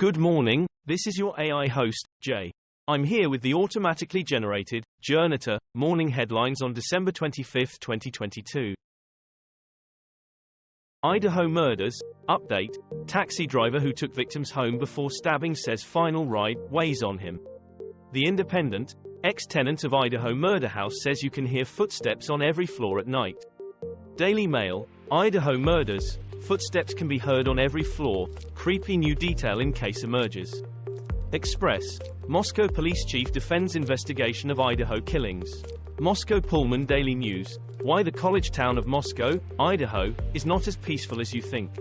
Good morning, this is your AI host, Jay. I'm here with the automatically generated, Journato, morning headlines on December 25, 2022. Idaho murders, update, taxi driver who took victims home before stabbing says final ride weighs on him. The Independent, ex-tenant of Idaho murder house says you can hear footsteps on every floor at night. Daily Mail, Idaho murders, footsteps can be heard on every floor, creepy new detail in case emerges. Express, Moscow police chief defends investigation of Idaho killings. Moscow Pullman Daily News, why the college town of Moscow, Idaho, is not as peaceful as you think.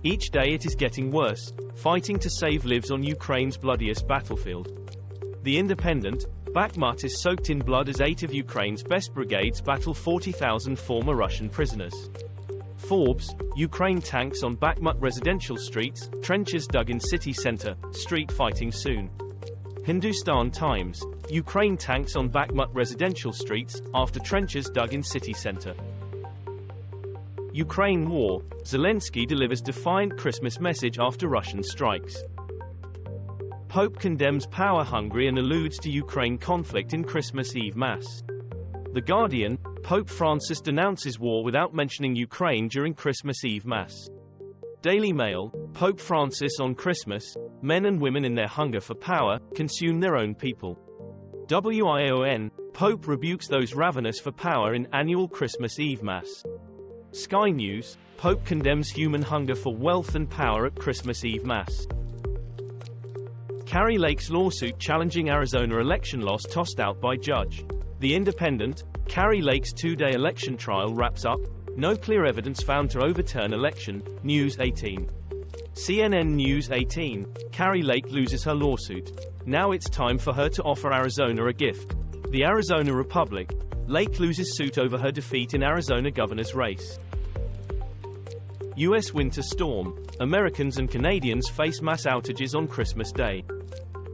Each day it is getting worse, fighting to save lives on Ukraine's bloodiest battlefield. The Independent, Bakhmut is soaked in blood as 8 of Ukraine's best brigades battle 40,000 former Russian prisoners. Forbes, Ukraine tanks on Bakhmut residential streets, trenches dug in city center, street fighting soon. Hindustan Times, Ukraine tanks on Bakhmut residential streets, after trenches dug in city center. Ukraine war, Zelensky delivers defiant Christmas message after Russian strikes. Pope condemns power hungry and alludes to Ukraine conflict in Christmas Eve Mass. The Guardian, Pope Francis denounces war without mentioning Ukraine during Christmas Eve Mass. Daily Mail, Pope Francis on Christmas, men and women in their hunger for power, consume their own people. WION, Pope rebukes those ravenous for power in annual Christmas Eve Mass. Sky News, Pope condemns human hunger for wealth and power at Christmas Eve Mass. Kari Lake's lawsuit challenging Arizona election loss tossed out by judge. The Independent, Kari Lake's 2-day election trial wraps up, no clear evidence found to overturn election, News 18. CNN News 18, Kari Lake loses her lawsuit. Now it's time for her to offer Arizona a gift. The Arizona Republic, Lake loses suit over her defeat in Arizona governor's race. U.S. winter storm, Americans and Canadians face mass outages on Christmas Day.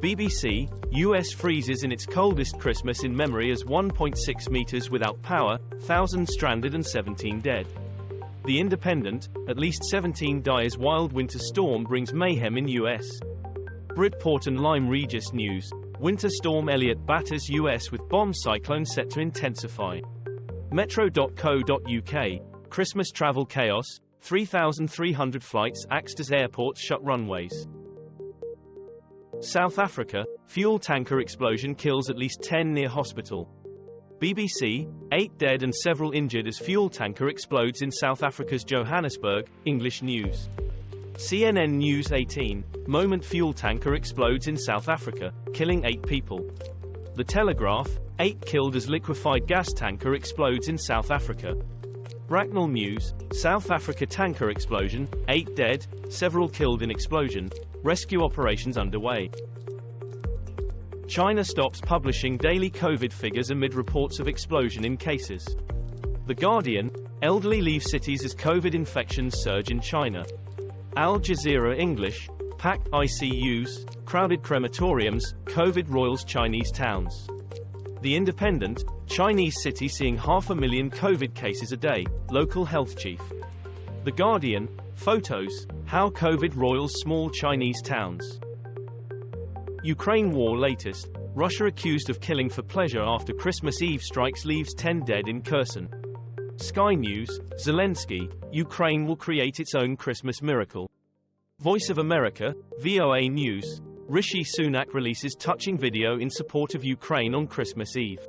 BBC, U.S. freezes in its coldest Christmas in memory as 1.6 meters without power, thousands stranded and 17 dead. The Independent, at least 17 die as wild winter storm brings mayhem in U.S. Bridport and Lyme Regis News, winter storm Elliott batters U.S. with bomb cyclone set to intensify. Metro.co.uk, Christmas travel chaos, 3,300 flights axed as airports shut runways. South Africa, fuel tanker explosion kills at least 10 near hospital. BBC, 8 dead and several injured as fuel tanker explodes in South Africa's Johannesburg, English News. CNN News 18, moment fuel tanker explodes in South Africa, killing 8 people. The Telegraph, 8 killed as liquefied gas tanker explodes in South Africa. Bracknell News, South Africa tanker explosion, 8 dead, several killed in explosion, rescue operations underway. China stops publishing daily COVID figures amid reports of explosion in cases. The Guardian, elderly leave cities as COVID infections surge in China. Al Jazeera English, packed ICUs, crowded crematoriums, COVID roils Chinese towns. The Independent, Chinese city seeing 500,000 COVID cases a day, local health chief. The Guardian, photos, how COVID roils small Chinese towns. Ukraine war latest, Russia accused of killing for pleasure after Christmas Eve strikes leaves 10 dead in Kherson. Sky News, Zelensky, Ukraine will create its own Christmas miracle. Voice of America, VOA News, Rishi Sunak releases touching video in support of Ukraine on Christmas Eve.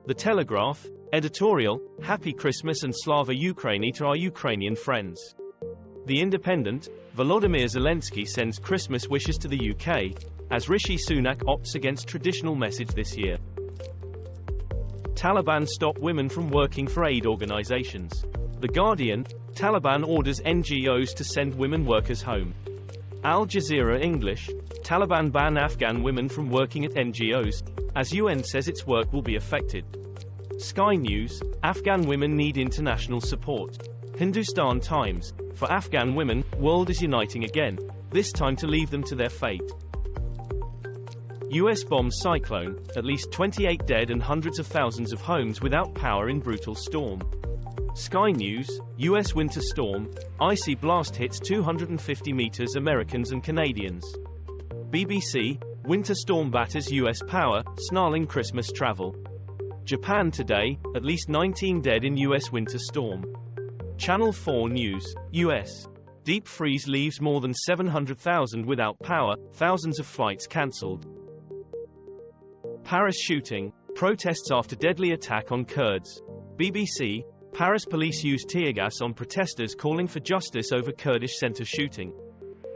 The Telegraph, editorial, Happy Christmas and Slava Ukraini to our Ukrainian friends. The Independent, Volodymyr Zelensky sends Christmas wishes to the UK, as Rishi Sunak opts against traditional message this year. Taliban stop women from working for aid organizations. The Guardian, Taliban orders NGOs to send women workers home. Al Jazeera English, Taliban ban Afghan women from working at NGOs, as UN says its work will be affected. Sky News, Afghan women need international support. Hindustan Times, for Afghan women, world is uniting again, this time to leave them to their fate. US bombs cyclone, at least 28 dead and hundreds of thousands of homes without power in brutal storm. Sky News, U.S. winter storm, icy blast hits 250 meters Americans and Canadians. BBC, winter storm batters U.S. power, snarling Christmas travel. Japan today, at least 19 dead in U.S. winter storm. Channel 4 News, U.S. Deep freeze leaves more than 700,000 without power, thousands of flights cancelled. Paris shooting, protests after deadly attack on Kurds. BBC, Paris police used tear gas on protesters calling for justice over Kurdish center shooting.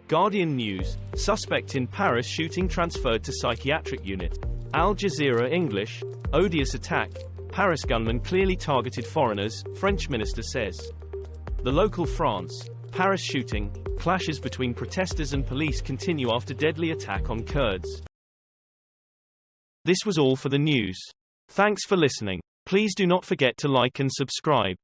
Guardian News, suspect in Paris shooting transferred to psychiatric unit. Al Jazeera English, odious attack, Paris gunman clearly targeted foreigners, French minister says. The local France, Paris shooting, clashes between protesters and police continue after deadly attack on Kurds. This was all for the news. Thanks for listening. Please do not forget to like and subscribe.